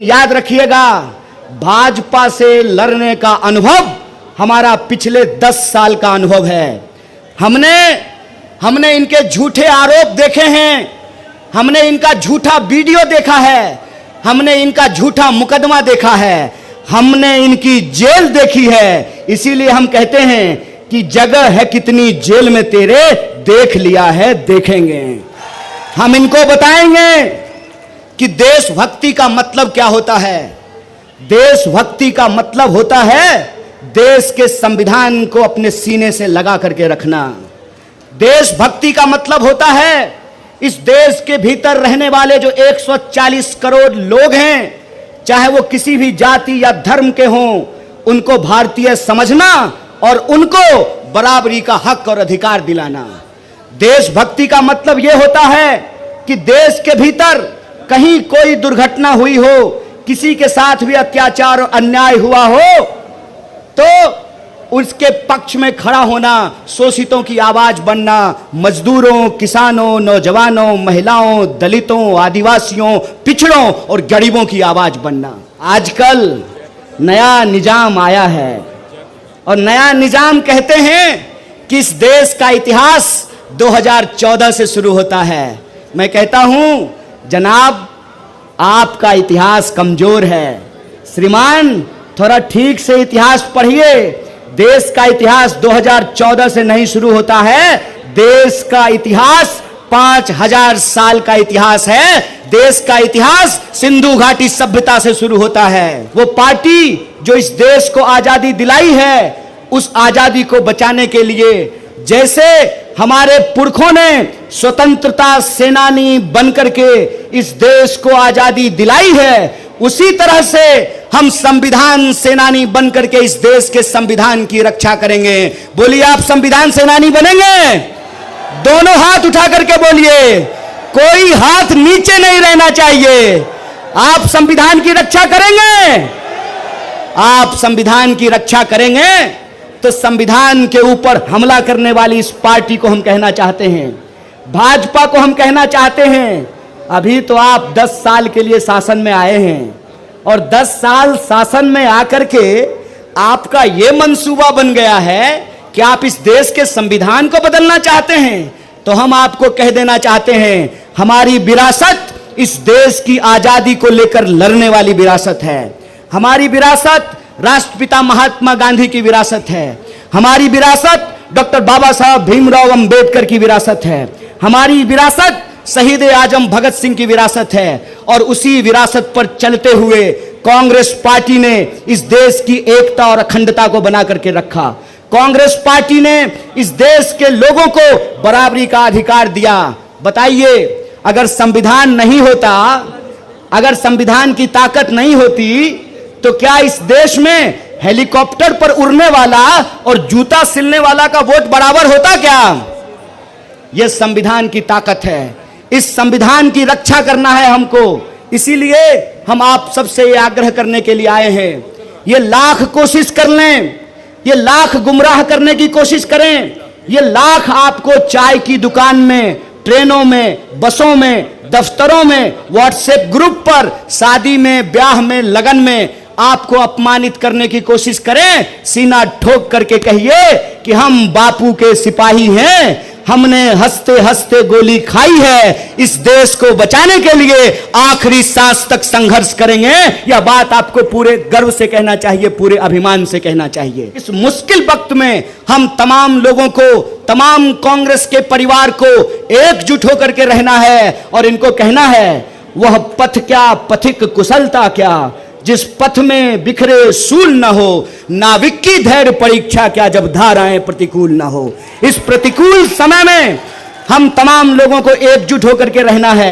याद रखिएगा, भाजपा से लड़ने का अनुभव हमारा पिछले 10 साल का अनुभव है। हमने इनके झूठे आरोप देखे हैं, हमने इनका झूठा वीडियो देखा है, हमने इनका झूठा मुकदमा देखा है, हमने इनकी जेल देखी है। इसीलिए हम कहते हैं कि जगह है कितनी जेल में तेरे, देख लिया है देखेंगे। हम इनको बताएंगे कि देशभक्ति का मतलब क्या होता है। देशभक्ति का मतलब होता है देश के संविधान को अपने सीने से लगा करके रखना। देशभक्ति का मतलब होता है इस देश के भीतर रहने वाले जो 140 करोड़ लोग हैं, चाहे वो किसी भी जाति या धर्म के हों, उनको भारतीय समझना और उनको बराबरी का हक और अधिकार दिलाना। देशभक्ति का मतलब यह होता है कि देश के भीतर कहीं कोई दुर्घटना हुई हो, किसी के साथ भी अत्याचार और अन्याय हुआ हो, तो उसके पक्ष में खड़ा होना, शोषितों की आवाज बनना, मजदूरों, किसानों, नौजवानों, महिलाओं, दलितों, आदिवासियों, पिछड़ों और गरीबों की आवाज बनना। आजकल नया निजाम आया है और नया निजाम कहते हैं कि इस देश का इतिहास 2014 से शुरू होता है। मैं कहता हूं जनाब, आपका इतिहास कमजोर है। श्रीमान, थोड़ा ठीक से इतिहास पढ़िए। देश का इतिहास 2014 से नहीं शुरू होता है। देश का इतिहास 5000 साल का इतिहास है। देश का इतिहास सिंधु घाटी सभ्यता से शुरू होता है। वो पार्टी जो इस देश को आजादी दिलाई है, उस आजादी को बचाने के लिए जैसे हमारे पुरखों ने स्वतंत्रता सेनानी बनकर के इस देश को आजादी दिलाई है, उसी तरह से हम संविधान सेनानी बनकर के इस देश के संविधान की रक्षा करेंगे। बोलिए, आप संविधान सेनानी बनेंगे? दोनों हाथ उठा करके बोलिए, कोई हाथ नीचे नहीं रहना चाहिए। आप संविधान की रक्षा करेंगे? आप संविधान की रक्षा करेंगे तो संविधान के ऊपर हमला करने वाली इस पार्टी को हम कहना चाहते हैं, भाजपा को हम कहना चाहते हैं, अभी तो आप 10 साल के लिए शासन में आए हैं और 10 साल शासन में आकर के आपका ये मंसूबा बन गया है कि आप इस देश के संविधान को बदलना चाहते हैं। तो हम आपको कह देना चाहते हैं, हमारी विरासत इस देश की आजादी को लेकर लड़ने वाली विरासत है। हमारी विरासत राष्ट्रपिता महात्मा गांधी की विरासत है। हमारी विरासत डॉक्टर बाबा साहब भीमराव अंबेडकर की विरासत है। हमारी विरासत शहीद आजम भगत सिंह की विरासत है। और उसी विरासत पर चलते हुए कांग्रेस पार्टी ने इस देश की एकता और अखंडता को बना करके रखा। कांग्रेस पार्टी ने इस देश के लोगों को बराबरी का अधिकार दिया। बताइए, अगर संविधान नहीं होता, अगर संविधान की ताकत नहीं होती, तो क्या इस देश में हेलीकॉप्टर पर उड़ने वाला और जूता सिलने वाला का वोट बराबर होता क्या? यह संविधान की ताकत है। इस संविधान की रक्षा करना है हमको। इसीलिए हम आप सबसे ये आग्रह करने के लिए आए हैं, ये लाख कोशिश कर लें, ये लाख गुमराह करने की कोशिश करें, ये लाख आपको चाय की दुकान में, ट्रेनों में, बसों में, दफ्तरों में, व्हाट्सएप ग्रुप पर, शादी में, ब्याह में, लगन में आपको अपमानित करने की कोशिश करें, सीना ठोक करके कहिए कि हम बापू के सिपाही हैं, हमने हंसते हंसते गोली खाई है, इस देश को बचाने के लिए आखिरी सांस तक संघर्ष करेंगे। यह बात आपको पूरे गर्व से कहना चाहिए, पूरे अभिमान से कहना चाहिए। इस मुश्किल वक्त में हम तमाम लोगों को, तमाम कांग्रेस के परिवार को एकजुट होकर के रहना है और इनको कहना है, वह पथ क्या, पथिक कुशलता क्या, जिस पथ में बिखरे सूल न हो, नाविक की धैर्य परीक्षा क्या, जब धाराएं प्रतिकूल न हो। इस प्रतिकूल समय में हम तमाम लोगों को एकजुट होकर के रहना है।